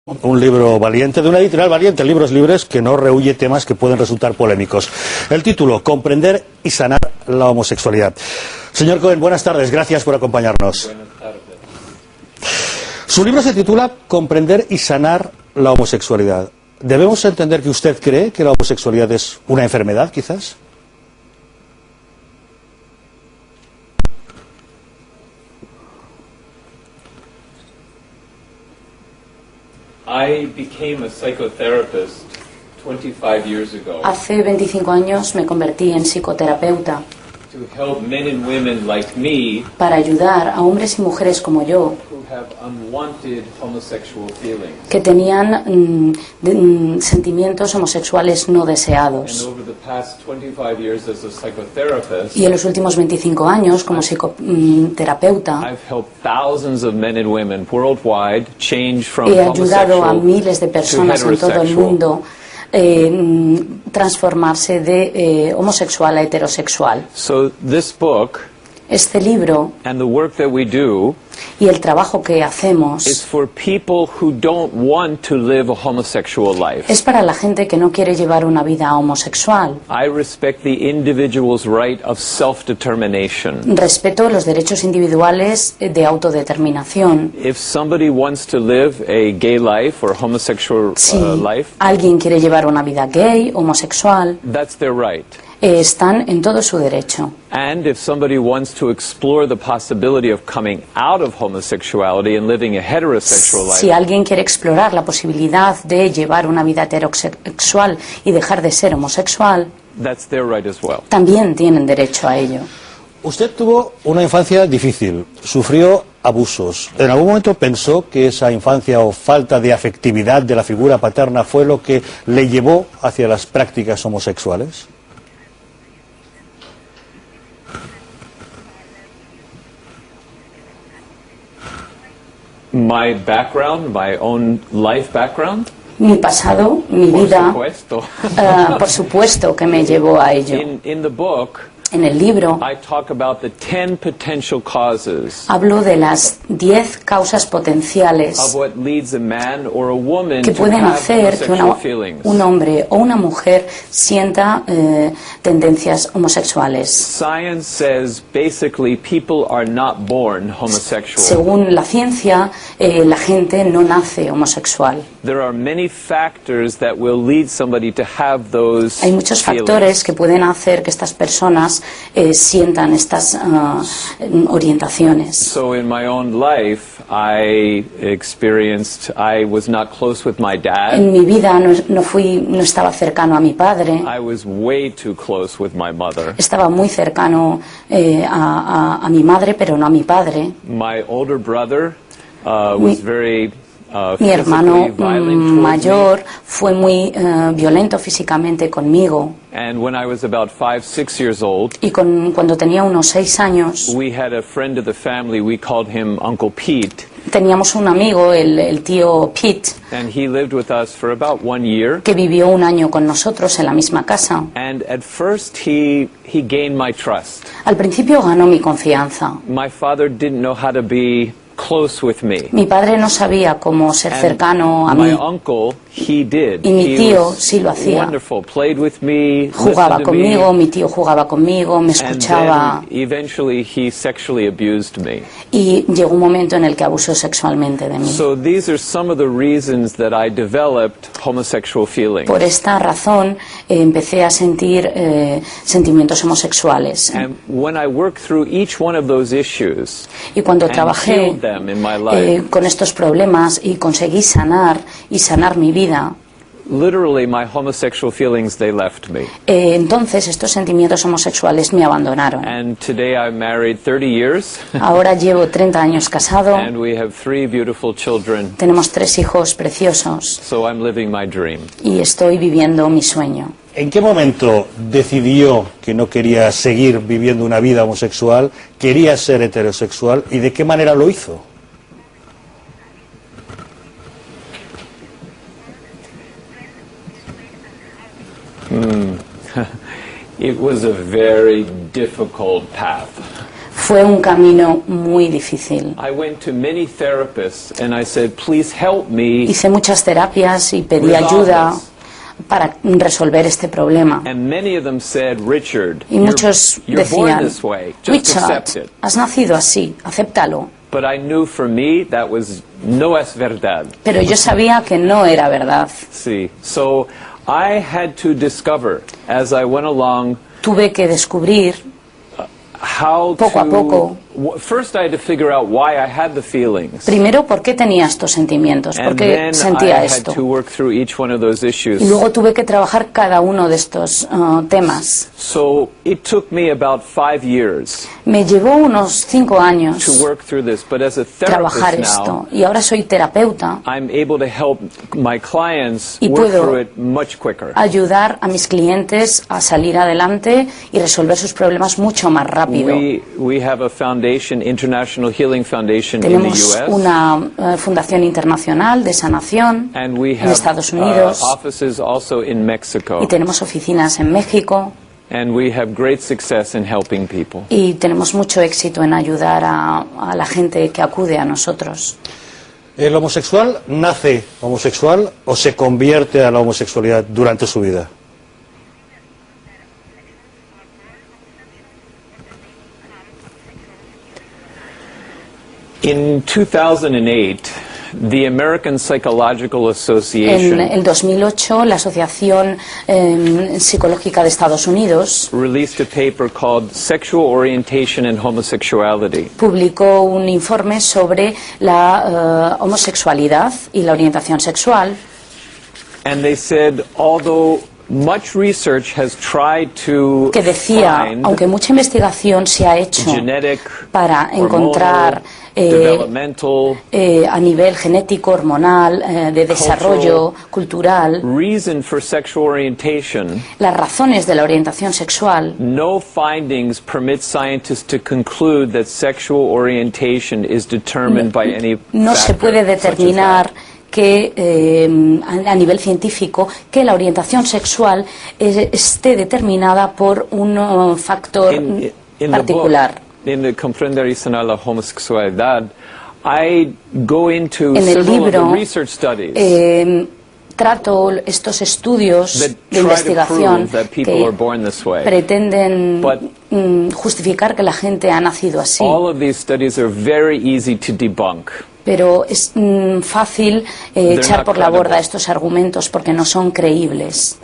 Un libro valiente, de una editorial valiente, Libros Libres, que no rehúye temas que pueden resultar polémicos. El título, Comprender y sanar la homosexualidad. Señor Conhen, buenas tardes, gracias por acompañarnos. Buenas tardes. Su libro se titula Comprender y sanar la homosexualidad. ¿Debemos entender que usted cree que la homosexualidad es una enfermedad, quizás? I became a psychotherapist 25 years ago Hace 25 años me convertí en psicoterapeuta to help men and women like me para ayudar a hombres y mujeres como yo who have unwanted homosexual feelings. que tenían sentimientos homosexuales no And deseados. over the past 25 years as a psychotherapist, Y en los últimos 25 años como psicoterapeuta I've helped thousands of men and women worldwide change from he ayudado a homosexual miles de personas en todo el mundo transformarse de homosexual a heterosexual. So this book Este libro and the work that we do y el trabajo que is hacemos for people who don't want to live a homosexual life. es para la gente que no quiere llevar una vida homosexual. I respect the individual's right of self-determination. Respeto los derechos individuales de autodeterminación. If somebody wants to live a gay life or homosexual Si life, alguien quiere llevar una vida gay, homosexual, that's their right. están en todo su derecho. And if somebody wants to explore the possibility of coming out of homosexuality and living a heterosexual Si life, alguien quiere explorar la posibilidad de llevar una vida heterosexual y dejar de ser homosexual, that's their right as well. también tienen derecho a ello. Usted tuvo una infancia difícil, sufrió abusos. ¿En algún momento pensó que esa infancia o falta de afectividad de la figura paterna fue lo que le llevó hacia las prácticas homosexuales? My background, my own life background, Mi pasado, mi por vida, supuesto. por supuesto que me llevó a ello. In the book, En el libro I talk about the 10 potential causes hablo de las 10 causas of potenciales what leads a man or a woman que to pueden have hacer que homosexual feelings. un hombre o una mujer sienta tendencias homosexuales. Science says basically people are not born homosexual. Según la ciencia, la gente no nace homosexual. There are many factors that will lead somebody to have those Hay muchos feelings. factores que pueden hacer que estas personas sientan estas orientaciones. So in my own life, I was not close with my dad. En mi vida no estaba cercano a mi padre. I was way too close with my mother. Estaba muy cercano a mi madre, pero no a mi padre. My older brother was Mi- very Mi hermano physically violent towards mayor fue muy violento físicamente conmigo. me. And when I was about 5, 6 years old, Y cuando tenía unos 6 años, we had a friend of the family. We called him Uncle Pete, teníamos un amigo, el tío Pete, and he lived with us for about 1 year. que vivió un año con nosotros en la misma casa. And at first, he gained my trust. Al principio ganó mi confianza. My father didn't know how to be close with me. Mi padre no sabía cómo ser And cercano a my mí. uncle, he did. Y mi He tío was sí lo hacía. wonderful. Played with me, Jugaba listened to me, conmigo, mi tío jugaba conmigo, me and escuchaba. then eventually he sexually abused me. Y llegó un momento en el que abusó sexualmente de mí. So these are some of the reasons that I developed homosexual feelings. Por esta razón empecé a sentir sentimientos homosexuales. And when I worked through each one of those issues Y cuando and trabajé healed them in my life, con estos problemas y conseguí sanar mi vida, literally my homosexual feelings, they left me. entonces estos sentimientos homosexuales me abandonaron. And today I'm married 30 years, Ahora llevo 30 años casado, and we have 3 beautiful children. tenemos 3 hijos preciosos So I'm living my dream. y estoy viviendo mi sueño. ¿En qué momento decidió que no quería seguir viviendo una vida homosexual, quería ser heterosexual y de qué manera lo hizo? It was a very difficult path. Fue un camino muy difícil. I went to many therapists and I said, please help me. Hice muchas terapias y pedí ayuda para resolver este problema. And many of them said, Richard, Y muchos you're born decían, this way. Just accept Richard, it. has nacido así, acéptalo. But I knew for me that was no es verdad. Pero yo sabía que no era verdad. See, so I had to discover as I went along Tuve que descubrir how poco a poco. First I had to figure out why I had the feelings. Primero, ¿por qué tenía estos sentimientos? ¿Por And qué then I sentía had esto? to work through each one of those issues. Y luego tuve que trabajar cada uno de estos temas. So it took me about 5 years Me llevó unos 5 años to work through this, but as a trabajar therapist esto. now, Y ahora soy terapeuta. I'm able to help my clients Y work puedo through it much quicker. ayudar a mis clientes a salir adelante y resolver sus problemas mucho más rápido. We have a foundation, International Healing Foundation in the Tenemos US. una fundación internacional de sanación And we en have Estados Unidos offices also in Mexico. y tenemos oficinas en México And we have great success in helping people. y tenemos mucho éxito en ayudar a la gente que acude a nosotros. ¿El homosexual nace homosexual o se convierte a la homosexualidad durante su vida? In 2008, the American Psychological En Association el 2008, la Asociación Psicológica de Estados Unidos released a paper called Sexual Orientation and Homosexuality. publicó un informe sobre la homosexualidad y la orientación sexual. And they said, although much research has tried to Que decía, find aunque mucha investigación se ha hecho genetic, para encontrar developmental, a nivel genético, hormonal, de desarrollo cultural, reason for sexual orientation, las razones de la orientación sexual, no findings permit scientists to conclude that sexual orientation is determined by any no se factor, puede such as determinar that. que a nivel científico que la orientación sexual esté determinada por un factor In the particular. book, in the Comprender y Sanar la Homosexualidad, I go into En el several of the libro research studies trato estos estudios that de try to investigación prove that people que are born this way. pretenden But justificar que la gente ha nacido así. all of these studies are very easy to debunk. Pero es fácil echar por la borda estos argumentos porque no son creíbles.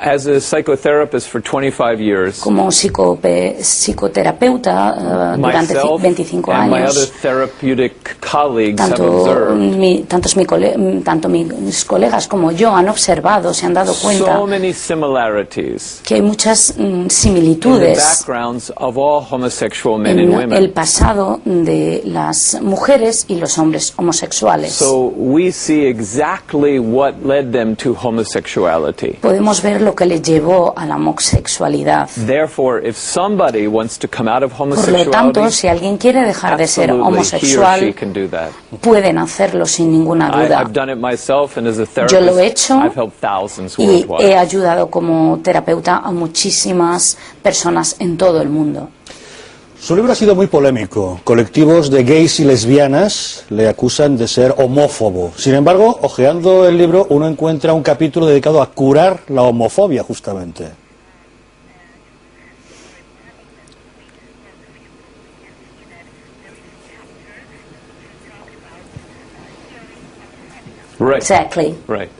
As a psychotherapist for 25 years, Como psicoterapeuta durante myself 25 and my other años, therapeutic colleagues have tanto, observed tanto mis colegas como yo han observado, se han dado cuenta so many similarities que hay muchas in the similitudes backgrounds of all homosexual men and en women. el pasado de las mujeres y los hombres homosexuales. So we see exactly what led them to homosexuality. Podemos ver lo que les llevó a la homosexualidad. Therefore, if somebody wants to come out of Por lo tanto, homosexuality, si alguien quiere dejar de ser absolutely he or she homosexual, can do that. pueden hacerlo sin ninguna duda. I've done it myself, and as a Yo lo he therapist, hecho I've helped thousands y he worldwide. ayudado como terapeuta a muchísimas personas en todo el mundo. Su libro ha sido muy polémico. Colectivos de gays y lesbianas le acusan de ser homófobo. Sin embargo, hojeando el libro, uno encuentra un capítulo dedicado a curar la homofobia, justamente. Right. Exactly. Right.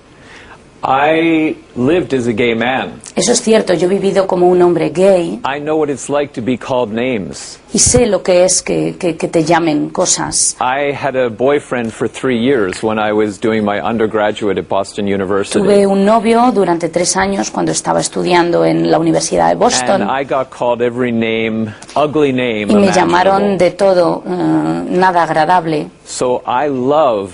I lived as a gay man. Eso es cierto, yo he vivido como un hombre gay I know what it's like to be called names. y sé lo que es que te llamen cosas. I had a boyfriend for 3 years when I was doing my undergraduate at Boston University. Tuve un novio durante 3 años cuando estaba estudiando en la Universidad de And Boston I got called every name, ugly name y me llamaron imaginable. de todo, nada agradable. So I love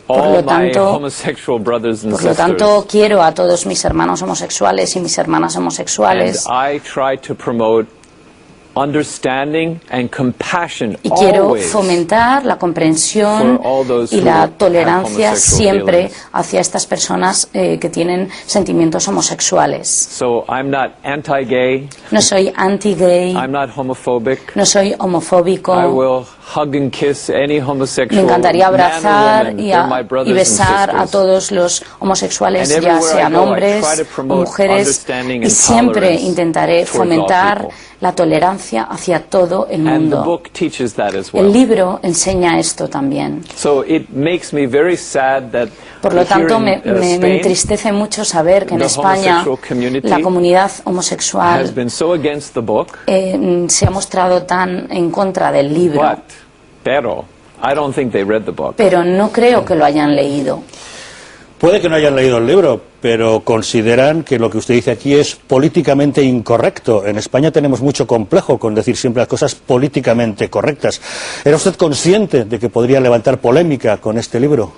Por all lo my tanto- homosexual brothers and Por lo sisters. tanto, quiero a todos mis hermanos homosexuales y mis hermanas And homosexuales I try to promote understanding and compassion Y quiero always fomentar la comprensión for all those y who la have tolerancia homosexual siempre feelings. hacia estas personas que tienen sentimientos homosexuales. So I'm not anti-gay, No soy anti-gay, I'm not homophobic. no soy homofóbico. I will hug and kiss any Me homosexual encantaría man or abrazar woman. y, They're my brothers besar and a sisters. todos los homosexuales, And ya everywhere I sean go, I hombres try to o promote mujeres, understanding y and siempre tolerance intentaré towards all fomentar people. la tolerancia hacia todo el And the mundo. book teaches that as El well. libro enseña esto también. So it makes me very sad that Por lo here tanto, in, me Spain entristece mucho saber que en the España homosexual community la comunidad has homosexual been so against the book, se ha mostrado tan en contra del libro, pero I don't think they read the book. pero no creo que lo hayan leído. Puede que no hayan leído el libro, pero consideran que lo que usted dice aquí es políticamente incorrecto. En España tenemos mucho complejo con decir siempre las cosas políticamente correctas. ¿Era usted consciente de que podría levantar polémica con este libro?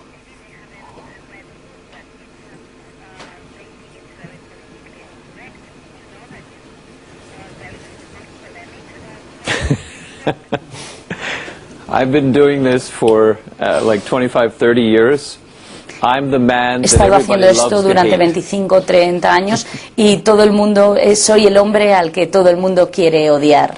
I've been doing this for like 25, 30 years. I'm the man He that estado everybody haciendo esto loves to durante hate. 25, 30 años y todo el mundo, soy el hombre al que todo el mundo quiere odiar.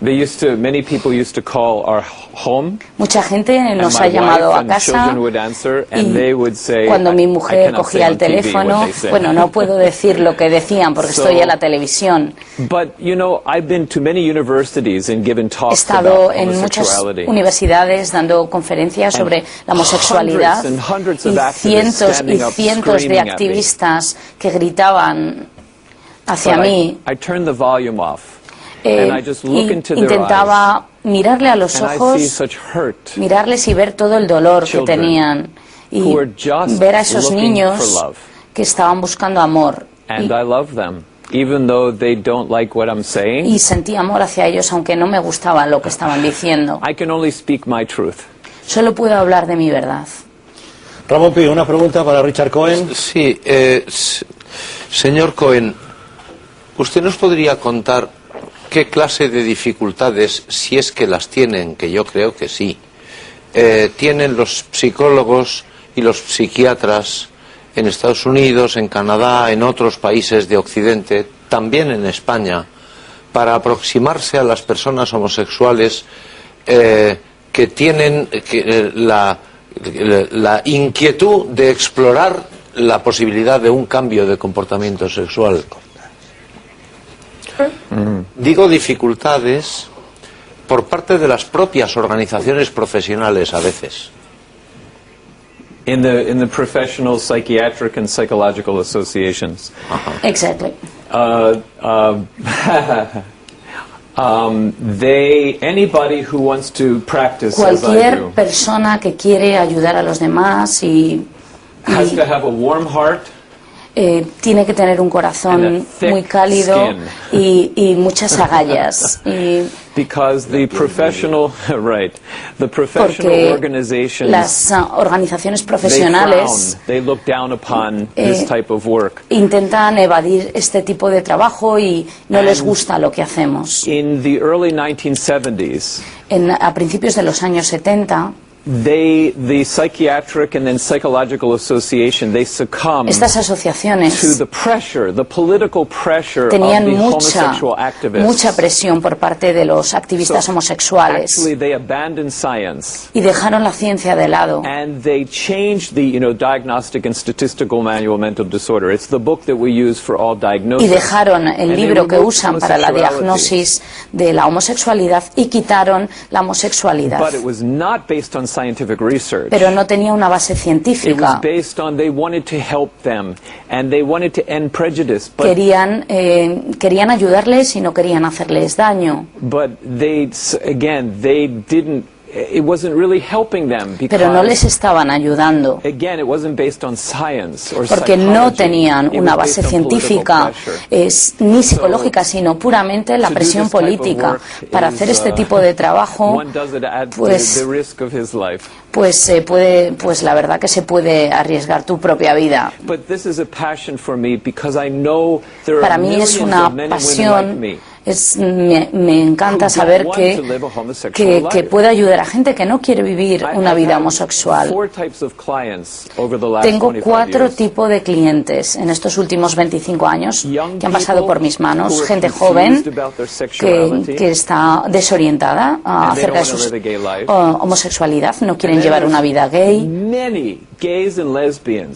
Many people used to call our home. Mucha gente nos And ha my llamado wife a and casa children would answer, and they would say, y cuando mi I mujer cannot say cogía el on TV teléfono, what they say. bueno, no puedo decir lo que decían porque So, estoy en la televisión. But, you know, I've been to many universities and given He talks estado about en muchas homosexuality. universidades dando conferencias sobre la homosexualidad hundreds y of activists cientos y standing up, cientos de screaming at me. activistas que gritaban hacia But mí. I turned the volume off, and I just look Y into their eyes, intentaba mirarle a los and I see ojos, such hurt. mirarles y ver todo el dolor que Children tenían y who are just ver a esos looking niños for love. que estaban buscando amor. And I love them, even though they don't like what I'm saying. Y sentí amor hacia ellos aunque no me gustaba lo que estaban diciendo. I can only speak my truth. Solo puedo hablar de mi verdad. Ramón Pi, una pregunta para Richard Cohen. Sí, señor Cohen, ¿usted nos podría contar qué clase de dificultades, si es que las tienen, que yo creo que sí, tienen los psicólogos y los psiquiatras en Estados Unidos, en Canadá, en otros países de Occidente, también en España, para aproximarse a las personas homosexuales que tienen la inquietud de explorar la posibilidad de un cambio de comportamiento sexual? Digo dificultades por parte de las propias organizaciones profesionales a veces. In the professional psychiatric and psychological associations. Exactly. Anybody who wants to practice as I Cualquier do persona que quiere ayudar a los demás has to have a warm heart. Tiene que tener un And corazón a thick muy cálido skin. y muchas agallas. Because the professional, right, the professional Porque organizations, las organizaciones they profesionales frown, they look down upon this type of work. intentan evadir este tipo de trabajo y no les gusta lo que hacemos. In the early 1970s, A principios de los años 70, the psychiatric and then psychological association, they succumbed estas to asociaciones the pressure, the political pressure of tenían the homosexual activists. mucha presión por parte de los activistas homosexuales Actually, they abandoned science y dejaron la ciencia de lado. and they changed the, Diagnostic and Statistical Manual of Mental Disorder. It's the book that we use for all diagnoses. Y dejaron el And they libro que removed usan para la homosexuality. diagnosis de la homosexualidad y quitaron la homosexualidad. But it was not based on scientific research. Pero no tenía una base It was científica. based on they wanted to help them and they wanted to end prejudice. But Querían ayudarles y no querían hacerles daño. they didn't. It wasn't really helping them Pero no because les estaban ayudando. again it wasn't based on science or Porque psychology. no tenían It una was base based on political científica pressure. ni psicológica, sino puramente la To do presión this type of política. work Para is, hacer este tipo de trabajo, one does it at pues, the risk of his life. pues la verdad que se puede arriesgar tu propia vida. But this is a passion for me because I know there Para are mí es millions una of men and women like pasión me Me encanta saber que puedo ayudar a gente que no quiere vivir una vida homosexual. Tengo 4 tipos de clientes en estos últimos 25 años que han pasado por mis manos. Gente joven que está desorientada acerca de su homosexualidad, no quieren llevar una vida gay.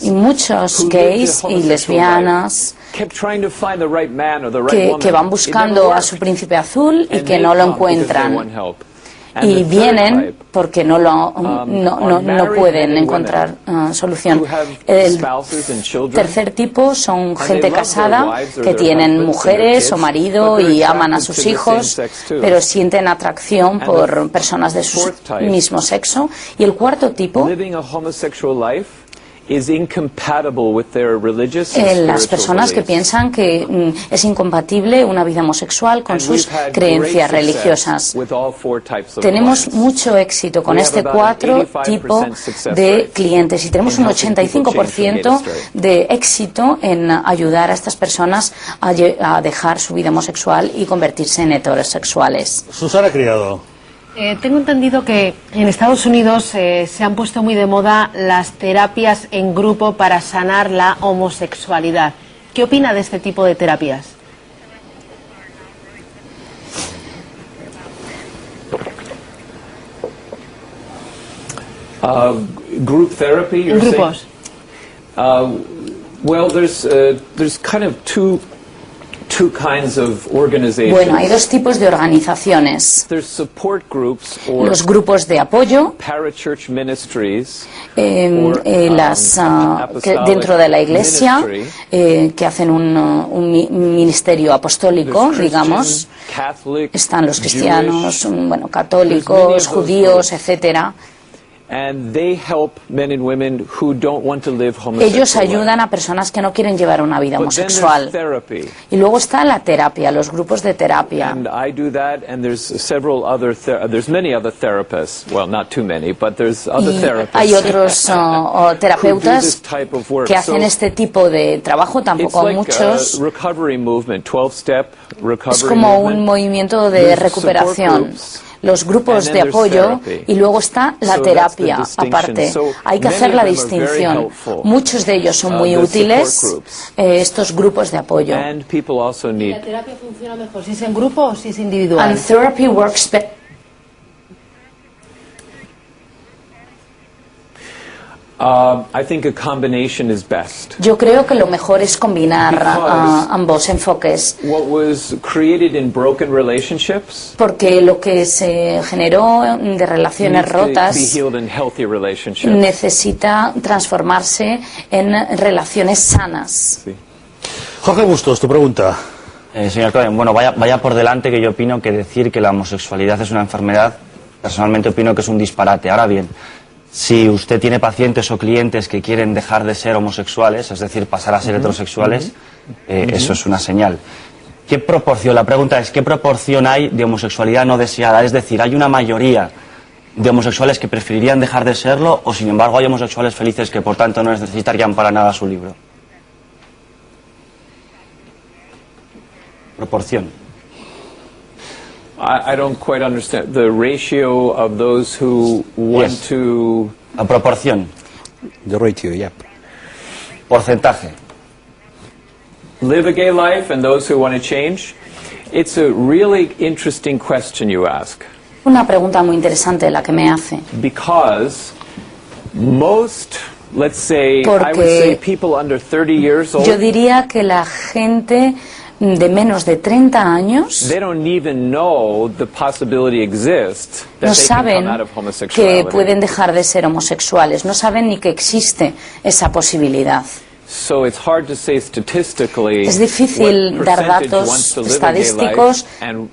Y muchos gays y lesbianas que van buscando a su príncipe azul y que no lo encuentran. Y vienen porque no pueden encontrar solución. El tercer tipo son gente casada que tienen mujeres o marido y aman a sus hijos, pero sienten atracción por personas de su mismo sexo. Y el cuarto tipo, las personas que piensan que es incompatible una vida homosexual con sus creencias religiosas. Tenemos mucho éxito con este 4 tipo de clientes y tenemos un 85% de éxito en ayudar a estas personas a dejar su vida homosexual y convertirse en heterosexuales. Susana Criado. Tengo entendido que en Estados Unidos se han puesto muy de moda las terapias en grupo para sanar la homosexualidad. ¿Qué opina de este tipo de terapias? Group therapy, you're en grupos. Well, there's kind of two kinds of organizations. Bueno, hay 2 tipos de organizaciones. There's support groups or Los grupos de apoyo, parachurch ministries, dentro de la iglesia, que hacen un ministerio apostólico, digamos. Están los cristianos, católicos, judíos, etcétera. And they help men and women who don't want to live homosexual. Ellos ayudan a personas que no quieren llevar una vida homosexual. Y luego está la terapia, los grupos de terapia. And I do that, and there's many other therapists. Well, not too many, but there's other therapists. Hay otros terapeutas que hacen este tipo de trabajo, tampoco muchos. Recovery movement, 12-step recovery. Es como un movimiento de recuperación. Los grupos de apoyo y luego está la terapia aparte. Hay que hacer la distinción. Muchos de ellos son muy útiles, estos grupos de apoyo. ¿La terapia funciona mejor si es en grupo o si es individual? And therapy works better. I think a combination is best. Yo creo que lo mejor es combinar ambos enfoques. What was created in broken relationships, porque lo que se generó de relaciones rotas necesita transformarse en relaciones sanas. Sí. Jorge Bustos, tu pregunta. Señor Conhen, bueno, vaya por delante que yo opino que decir que la homosexualidad es una enfermedad, personalmente opino que es un disparate. Ahora bien, si usted tiene pacientes o clientes que quieren dejar de ser homosexuales, es decir, pasar a ser heterosexuales, eso es una señal. ¿Qué proporción? La pregunta es, ¿qué proporción hay de homosexualidad no deseada? Es decir, ¿hay una mayoría de homosexuales que preferirían dejar de serlo o, sin embargo, hay homosexuales felices que, por tanto, no necesitarían para nada su libro? Proporción. I don't quite understand the ratio of those who want to. La proporción. The ratio, yeah. Porcentaje. Live a gay life and those who want to change. It's a really interesting question you ask. Una pregunta muy interesante la que me hace. Because most, let's say, I would say people under 30 years old. Yo diría que la gente de menos de 30 años no saben que pueden dejar de ser homosexuales, no saben ni que existe esa posibilidad. Es difícil dar datos estadísticos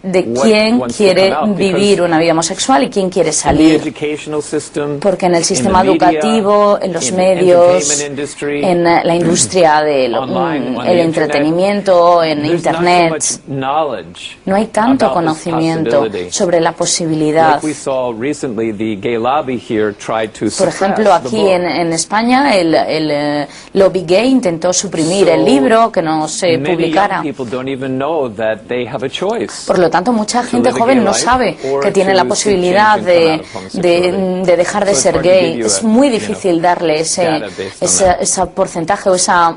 de quién quiere vivir una vida homosexual y quién quiere salir. Porque en el sistema educativo, en los medios, en la industria del entretenimiento, en Internet, no hay tanto conocimiento sobre la posibilidad. Por ejemplo, aquí en España, el lobby gay gay intentó suprimir el libro, que no se publicara. Por lo tanto, mucha gente joven no sabe que tiene la posibilidad de dejar de ser gay. Es muy difícil darle ese porcentaje o esa...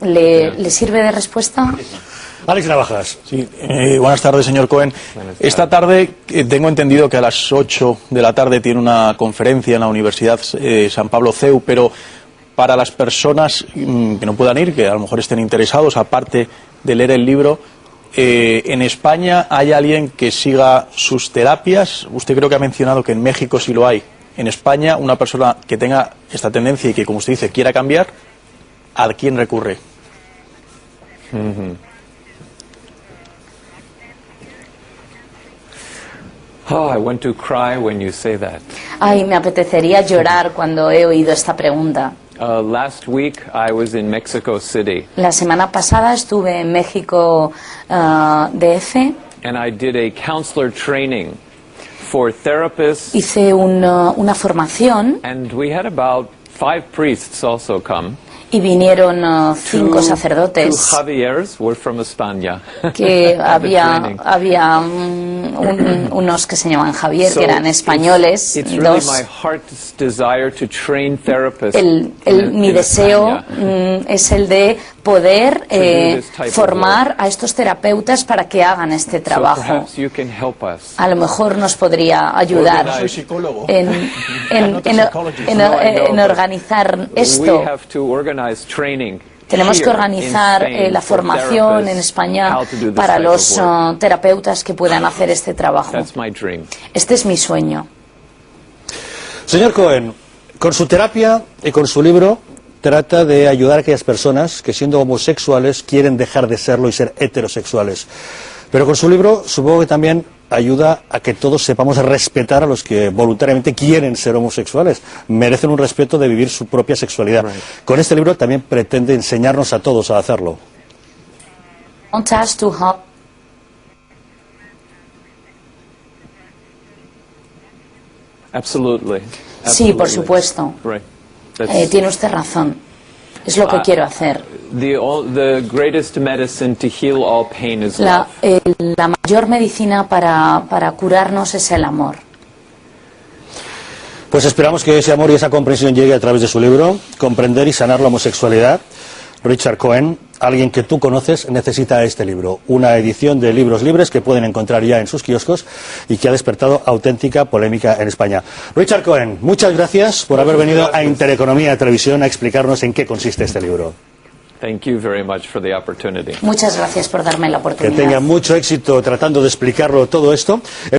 ¿Le sirve de respuesta? Alex Navajas. Sí, buenas tardes, señor Cohen. Esta tarde tengo entendido que a las 8 de la tarde tiene una conferencia en la Universidad San Pablo CEU, pero para las personas que no puedan ir, que a lo mejor estén interesados, aparte de leer el libro, ¿en España hay alguien que siga sus terapias? Usted creo que ha mencionado que en México sí lo hay. En España, una persona que tenga esta tendencia y que, como usted dice, quiera cambiar, ¿a quién recurre? Oh, I want to cry when you say that. Ay, me apetecería llorar cuando he oído esta pregunta. Last week I was in Mexico City. La semana pasada estuve en México DF. And I did a counselor training for therapists. Hice una formación. And we had about 5 priests also come. Y vinieron 5 sacerdotes que había unos que se llamaban Javier, que eran españoles, dos. Mi deseo es el de poder formar a estos terapeutas para que hagan este trabajo. A lo mejor nos podría ayudar en organizar esto. Tenemos que organizar la formación en España para los terapeutas que puedan hacer este trabajo. Este es mi sueño. Señor Cohen, con su terapia y con su libro trata de ayudar a aquellas personas que, siendo homosexuales, quieren dejar de serlo y ser heterosexuales. Pero con su libro supongo que también ayuda a que todos sepamos respetar a los que voluntariamente quieren ser homosexuales. Merecen un respeto de vivir su propia sexualidad. Con este libro también pretende enseñarnos a todos a hacerlo. Sí, por supuesto. Tiene usted razón. Es lo que quiero hacer. La mayor medicina para curarnos es el amor. Pues esperamos que ese amor y esa comprensión llegue a través de su libro, Comprender y sanar la homosexualidad. Richard Cohen, alguien que tú conoces, necesita este libro. Una edición de libros libres que pueden encontrar ya en sus kioscos y que ha despertado auténtica polémica en España. Richard Cohen, muchas gracias por haber venido a Intereconomía Televisión a explicarnos en qué consiste este libro. Muchas gracias por darme la oportunidad. Que tenga mucho éxito tratando de explicarlo todo esto.